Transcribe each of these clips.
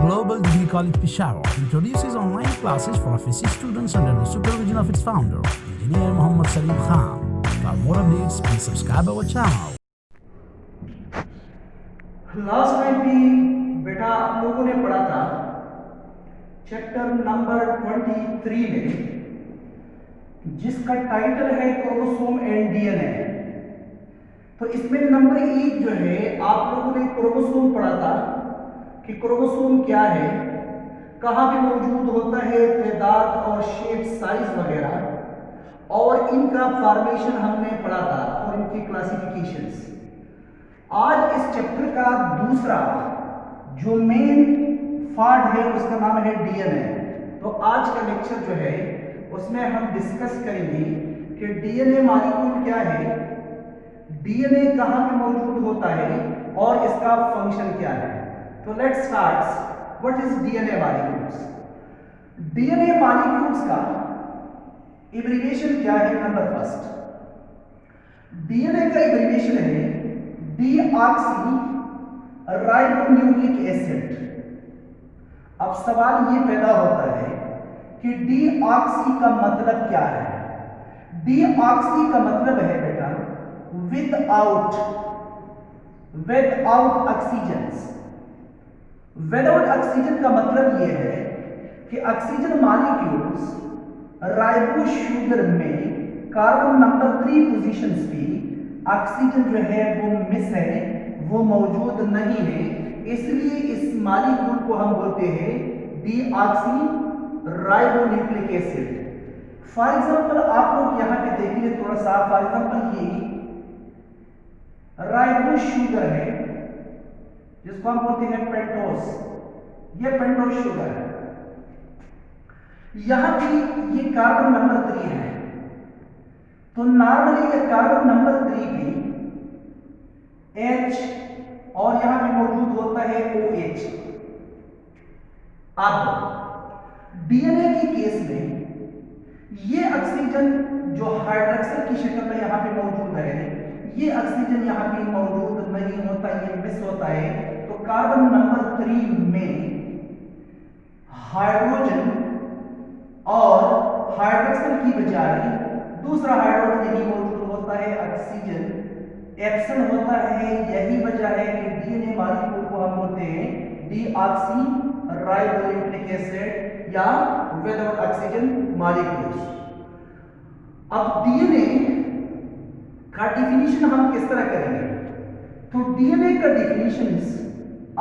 Global Degree College Peshawar introduces online classes for FSC students under the supervision of its founder, Engineer Muhammad Salim Khan. For more updates, please subscribe our channel. Last time भी बेटा आप लोगों ने पढ़ा था chapter number 23 में, जिसका title है क्रोमोसोम एंड डीएनए। तो इसमें नंबर 1 जो है आप लोगों ने क्रोमोसोम पढ़ा था कि क्रोमोसोम क्या है, कहाँ पे मौजूद होता है, तादाद और शेप साइज वगैरह, और इनका फॉर्मेशन हमने पढ़ा था और इनकी क्लासिफिकेशंस। आज इस चैप्टर का दूसरा जो मेन पार्ट है उसका नाम है डीएनए। तो आज का लेक्चर जो है उसमें हम डिस्कस करेंगे कि डीएनए मॉलिक्यूल क्या है, डीएनए कहाँ पे मौजूद होता है और इसका फंक्शन क्या है। तो let's start. What is DNA molecules? DNA molecules का एब्रिविएशन क्या है? नंबर फर्स्ट, डीएनए का एब्रिविएशन है डीऑक्सी राइबोन्यूक्लिक एसिड। अब सवाल ये पैदा होता है कि डीऑक्सी का मतलब क्या है? डीऑक्सी का मतलब है बेटा विदाउट ऑक्सीजन। विदाउट ऑक्सीजन का मतलब यह है कि ऑक्सीजन मॉलिक्यूल्स राइबो शुगर में कार्बन नंबर 3 पोजीशंस पे ऑक्सीजन जो है वो मिस है, वो मौजूद नहीं है, इसलिए इस मॉलिक्यूल को हम बोलते हैं deoxy ribonucleic acid. For example आप लोग यहां पे देखिए थोड़ा सा। फॉर एग्जांपल ये राइबो शुगर है जिसको हम बोलते हैं पेंटोस। ये पेंटोस शुगर है, यहां पे ये कार्बन नंबर 3 है। तो नॉर्मली ये कार्बन नंबर 3 पे H और यहां पे मौजूद होता है OH। अब डीएनए के केस में ये ऑक्सीजन जो हाइड्रोक्सिल की शक्ल में यहां पे मौजूद है, ये ऑक्सीजन यहां पे मौजूद नहीं होता, ये मिस होता है। तो कार्बन नंबर 3 में हाइड्रोजन और हाइड्रोक्सिल की बजाय दूसरा हाइड्रोजन यही मौजूद होता है, ऑक्सीजन एब्सेंट होता है। यही वजह है कि डीएनए मॉलिक्यूल को हम बोलते हैं डीऑक्सी राइबोन्यूक्लिक एसिड या विदाउट ऑक्सीजन मॉलिक्यूल्स। अब डीएनए का डेफिनेशन हम किस तरह करेंगे? तो डीएनए का डेफिनेशन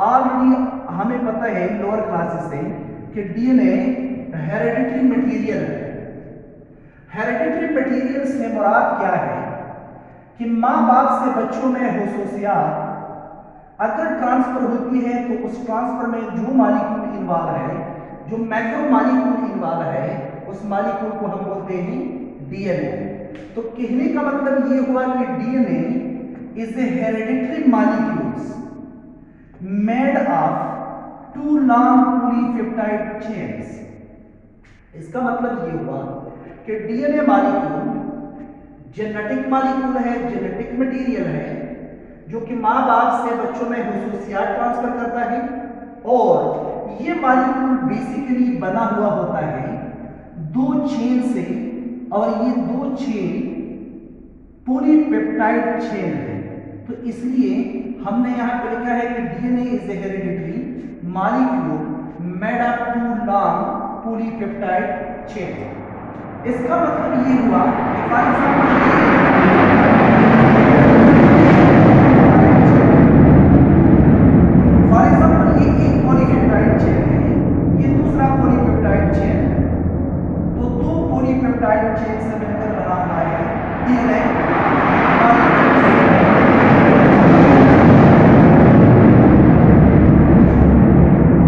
ऑलरेडी हमें पता है लोअर क्लासेस से कि डीएनए हेरेडिटरी मटेरियल है। हेरेडिटरी मटेरियल से मुराद क्या है कि माँ बाप से बच्चों में हुसूसियात अगर ट्रांसफर होती है तो उस ट्रांसफर में जो मॉलिक्यूल इन्वॉल्व है, जो मैक्रो मॉलिक्यूल इन्वॉल्व है, उस मॉलिक्यूल को हम बोलते हैं डीएनए। तो कहने का मतलब ये हुआ कि DNA is a hereditary molecules made of 2 long polypeptide chains. इसका मतलब ये हुआ कि डीएनए मॉलिक्यूल जेनेटिक मॉलिक्यूल है, जेनेटिक मटेरियल है जो कि माँ बाप से बच्चों में हुसूसियात ट्रांसफर करता है, और ये मॉलिक्यूल बेसिकली बना हुआ होता है 2 चेन से, और ये 2 चेन पॉलीपेप्टाइड चेन है। तो इसलिए हमने यहाँ पे लिखा है कि DNA is a hereditary molecule made of 2 long polypeptide chain. इसका मतलब ये हुआ कि फॉर एग्जांपल ये एक पॉलीपेप्टाइड चेन है, ये दूसरा पॉलीपेप्टाइड चेन है। तो 2 पॉलीपेप्टाइड चेन से मिलकर बना हुआ है डीएनए।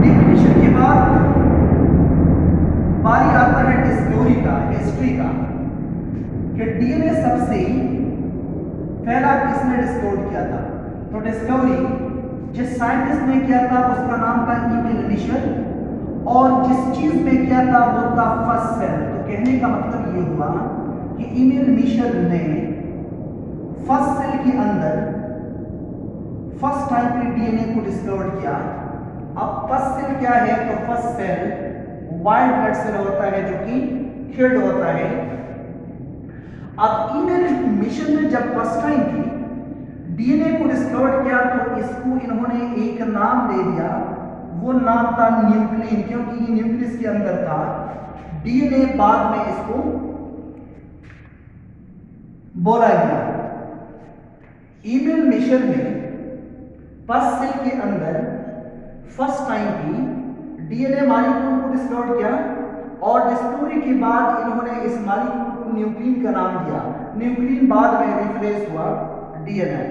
डेफिनेशन के बाद बारी आता है डिस्कवरी का, हिस्ट्री का, कि डीएनए सबसे पहला किसने डिस्कवर किया था। तो डिस्कवरी जिस साइंटिस्ट ने किया था उसका नाम था इमिल मिशेल, और जिस चीज में किया था वो था फर्स्ट सेल। तो कहने का मतलब ये हुआ कि इमिल मिशेल ने फर्स्ट सेल के अंदर फर्स्ट टाइम पे डीएनए को डिस्कवर किया। अब फर्स्ट सेल क्या है, तो first cell white blood cell होता है जो कि किल्ड होता है। अब ईमेल मिशन ने जब फर्स्ट टाइम की डीएनए को डिस्कवर किया तो इसको इन्होंने एक नाम दे दिया, वो नाम था न्यूक्लियन, क्योंकि ये न्यूक्लियस के अंदर था। डीएनए बाद में इसको बोला गया। ईमेल मिशन ने फर्स्ट सेल के अंदर फर्स्ट टाइम की डीएनए मॉलिक्यूल को डिस्कवर किया और डिस्कवरी के बाद इन्होंने इस मॉलिक्यूल को न्यूक्लियन का नाम दिया। न्यूक्लियन बाद में रिप्लेस हुआ डीएनए।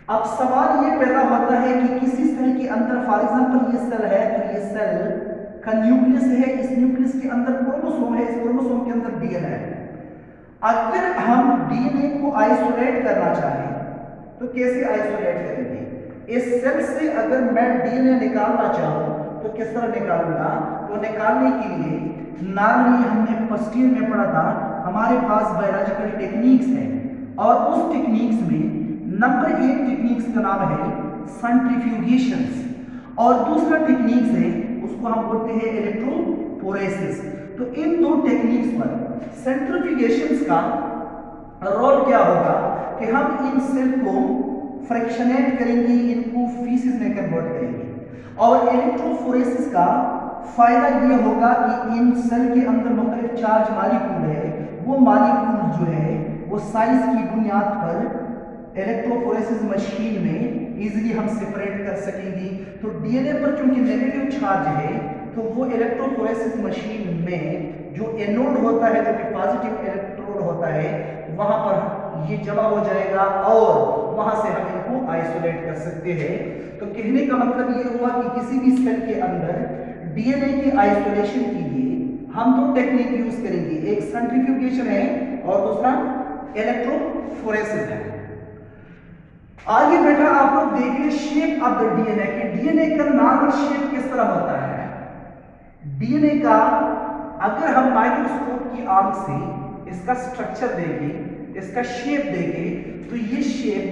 अब सवाल ये पैदा होता है कि किसी सेल के अंदर, फॉर एग्जांपल ये सेल है तो ये सेल का न्यूक्लियस है, इस न्यूक्लियस के अंदर क्रोमोसोम है, इस क्रोमोसोम के अंदर डीएनए है। अगर हम डीएनए को आइसोलेट करना चाहें तो कैसे आइसोलेट करेंगे? इस सेल से अगर मैं डीएनए निकालना चाहूं तो किस तरह निकालूंगा? तो निकालने के लिए नॉर्मली हमने फर्स्ट ईयर में पढ़ा था, हमारे पास बायोलॉजिकल टेक्निक्स है और उस टेक्निक्स में नंबर 1 टेक्निक्स का नाम है सेंट्रीफ्यूगेशंस और दूसरा टेक्निक्स है उसको हम बोलते हैं इलेक्ट्रोफोरेसिस। तो इन दो टेक्निक्स पर सेंट्रीफ्यूगेशंस का रोल क्या होगा कि हम इन सेल को फ्रैक्शनेट करेंगे, इनको फीसिस में कन्वर्ट करेंगे। और इलेक्ट्रोफोरेसिस का फायदा ये होगा कि इन सेल के अंदर मुख्तलिफ चार्ज मॉलिक्यूल है, वो मॉलिक्यूल जो है वो साइज की बुनियाद पर इलेक्ट्रोफोरेसिस मशीन में इजीली हम सेपरेट कर सकेंगे। तो डीएनए पर चूंकि नेगेटिव चार्ज है तो वो इलेक्ट्रोफोरेसिस मशीन में जो एनोड होता है, जो कि पॉजिटिव इलेक्ट्रोड होता है, वहां पर ये जमा हो जाएगा और वहां से हम इनको आइसोलेट कर सकते हैं। तो कहने का मतलब ये हुआ कि किसी भी सेल के अंदर डीएनए की आइसोलेशन के लिए हम दो टेक्निक यूज करेंगे, एक सेंट्रीफ्यूगेशन है और दूसरा इलेक्ट्रोफोरेसिस है। आगे बेटा आप लोग देखिए शेप ऑफ द डीएनए के डीएनए का नॉर्मल शेप किस तरह होता है। डीएनए का अगर हम माइक्रोस्कोप की आंख से इसका स्ट्रक्चर देखें, इसका शेप देखें, तो ये shape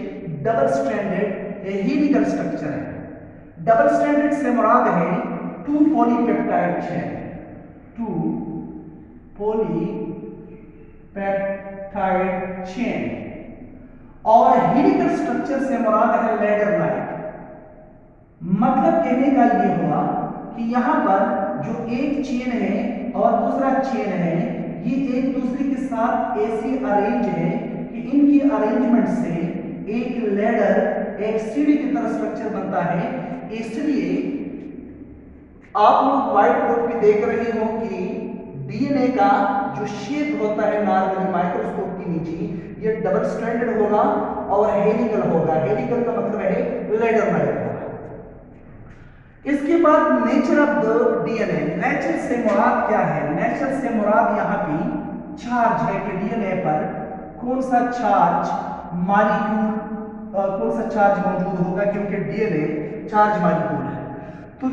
double stranded helical structure है। डबल स्ट्रैंडेड से मुराद है 2 पॉलीपेप्टाइड चेन, 2 पॉलीपेप्टाइड चेन। और हेलिकल स्ट्रक्चर से मुराद है लैडर लाइक। मतलब कहने का ये हुआ कि यहाँ पर जो एक चेन है और दूसरा चेन है, ये एक दूसरे के साथ ऐसे अरेंज है कि इनकी अरेंजमेंट से एक लैडर, एक सीढ़ी की तरह स्ट्रक्चर बनता है। इसलिए आप लोग व्हाइट बोर्ड पे देख रहे हो कि डीएनए का जो शेप होता है नॉर्मली माइक्रोस्कोप के नीचे, ये डबल स्ट्रैंडेड होगा और हेलिकल होगा। हेलिकल का मतलब है लैडर लाइक होगा। इसके बाद nature of the DNA. Nature से मुराद क्या है? नेचर से मुराद यहाँ पे चार्ज है कि डीएनए पर कौन सा चार्ज मॉलिक्यूल, कौन सा चार्ज मौजूद होगा, क्योंकि डीएनए चार्ज मॉलिक्यूल है। तो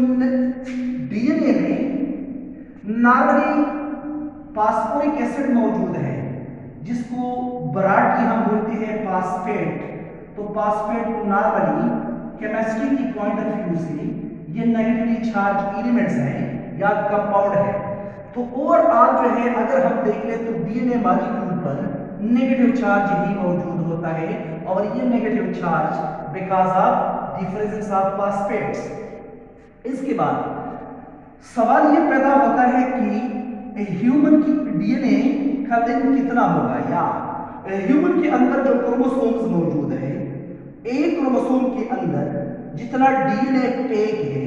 डीएनए में नॉर्मली फास्फोरिक एसिड मौजूद है जिसको ब्राडली हम बोलते हैं फास्फेट। तो फास्फेट नॉर्मली केमिस्ट्री की पॉइंट ऑफ व्यू से ये नेगेटिवली चार्ज एलिमेंट्स हैं या कंपाउंड है। तो ओवरऑल जो है अगर हम देख ले तो डीएनए मॉलिक्यूल पर नेगेटिव चार्ज ही मौजूद होता है और ये negative charge because of the presence of phosphates. इसके बाद सवाल ये पैदा होता है कि ह्यूमन की डीएनए का लेंथ कितना होगा, या ह्यूमन के अंदर जो क्रोमोसोम्स मौजूद है, एक क्रोमोसोम के अंदर जितना डीएनए पैक है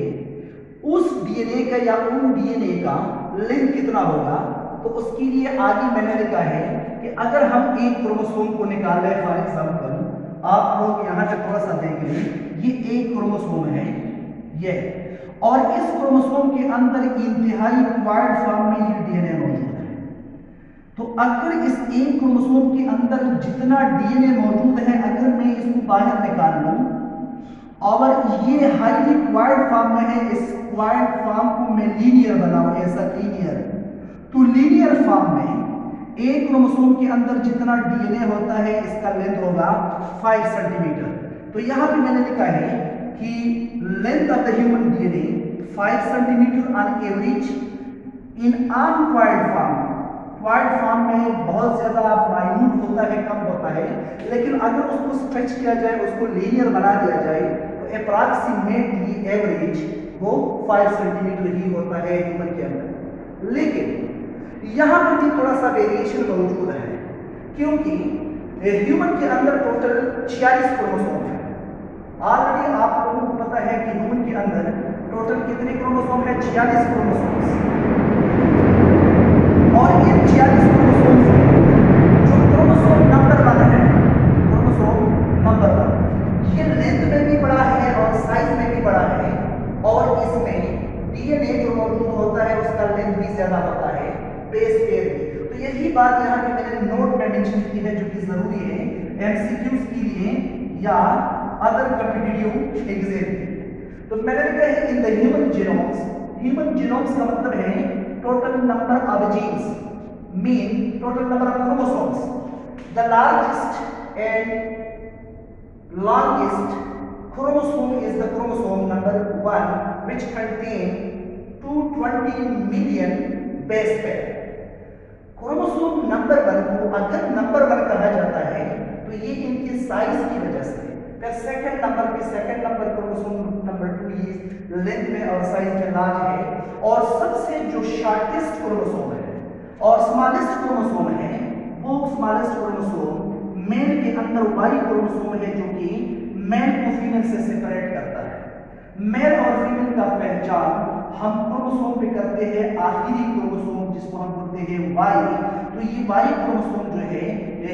उस डीएनए का या उन डीएनए का लेंथ कितना होगा। तो उसके लिए आगे मैंने लिखा है कि अगर हम एक क्रोमोसोम को निकाल लें, फॉर एग्जांपल आप लोग यहाँ से थोड़ा सा देख लें, ये एक क्रोमोसोम है ये, और इस क्रोमोसोम के अंदर इंतहाई क्वाड फॉर्म में ये डीएनए मौजूद है। तो अगर इस एक क्रोमोसोम के अंदर जितना डीएनए मौजूद है अगर मैं इसको बाहर निकाल लूं और ये हाईली क्वाड फॉर्म में है, इस क्वाड फॉर्म को मैं लीनियर बनाऊं, ऐसा लीनियर, तो लीनियर फॉर्म में एक क्रोमोसोम के अंदर जितना डीएनए होता है इसका लेंथ होगा 5 सेंटीमीटर। तो यहाँ पे मैंने लिखा है कि length of the human DNA 5 centimeter on average in uncoiled form. Coiled form में बहुत ज्यादा माइन्यूट होता है, कम होता है, लेकिन अगर उसको स्ट्रेच किया जाए, उसको लीनियर बना दिया जाए तो अप्रॉक्सीमेटली एवरेज वो 5 सेंटीमीटर ही होता है ह्यूमन के अंदर। लेकिन यहाँ पर भी थोड़ा सा वेरिएशन मौजूद है, क्योंकि ह्यूमन के अंदर टोटल 46 क्रोमोसोम है। ऑलरेडी आप लोगों को पता है कि ह्यूमन के अंदर टोटल कितने क्रोमोसोम है? 46 क्रोमोसोम। और इन 46 क्रोमोसोम से जो क्रोमोसोम नंबर 1 है, क्रोमोसोम नंबर 1 ये लेंथ में भी बड़ा है और साइज में भी बड़ा है, और इसमें डीएनए जो मौजूद होता है उसका लेंथ भी ज्यादा होता है, बेस पेयर भी। तो यही बात यहाँ पे मैंने नोट में मेंशन की है, जो कि जरूरी है एमसीक्यूज के लिए या अदर कॉम्पिटिटिव एग्जाम के। तो मैंने लिखा है in the human genomes, human genomes का मतलब है total number of genes, mean total number of chromosomes. The largest and longest chromosome is the chromosome number 1, which contain 220 million base pair. Chromosome number 1 को अगर number 1 कहा जाता है तो ये इनके साइज की वजह से, फिर सेकंड नंबर क्रोमोसोम नंबर 2 ये लेंथ में और साइज में लार्ज है, और सबसे जो शॉर्टेस्ट क्रोमोसोम है और स्मॉलेस्ट क्रोमोसोम है वो स्मॉलेस्ट क्रोमोसोम मेल के अंदर वाई क्रोमोसोम है, जो कि मेल को फीमेल से सेपरेट करता है। मेल और फीमेल का पहचान हम क्रोमोसोम पे करते हैं, आखिरी क्रोमोसोम जिसको हम बोलते हैं वाई। तो ये वाई क्रोमोसोम जो है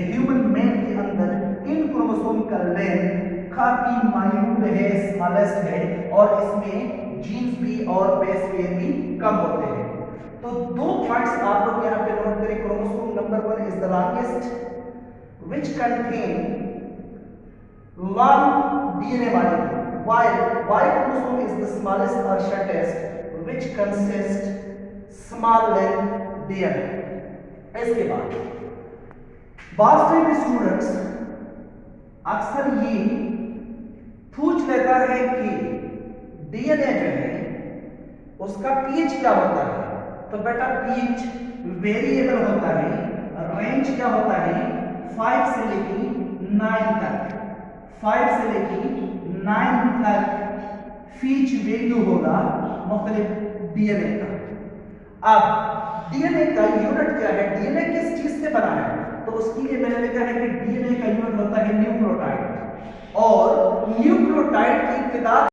ह्यूमन मेल के अंदर इन क्रोमोसोम का लेंथ काफी माइन्यूट है, स्मॉलेस्ट है, और इसमें जीन्स भी और बेस पेयर भी कम होते हैं। तो दो पॉइंट्स आप लोग यहाँ पे नोट करें। Chromosome number 1 is the longest, which contain long DNA molecule, while Y chromosome is the smallest or shortest, which consists small length DNA. इसके बाद बहुत सारे स्टूडेंट्स अक्सर ये पूछ लेता है कि डीएनए जो है उसका पीएच क्या होता है। तो बेटा पीएच वेरिएबल होता है, रेंज क्या होता है 5 से लेके 9 तक, 5 से लेके 9 तक फीच वैल्यू होगा मुख्तलिफ डीएनए का। अब डीएनए का यूनिट क्या है, डीएनए किस चीज से बना है, तो उसके लिए मैंने लिखा है कि डीएनए का यूनिट होता है न्यूक्लियोटाइड, और न्यूक्लियोटाइड की तादाद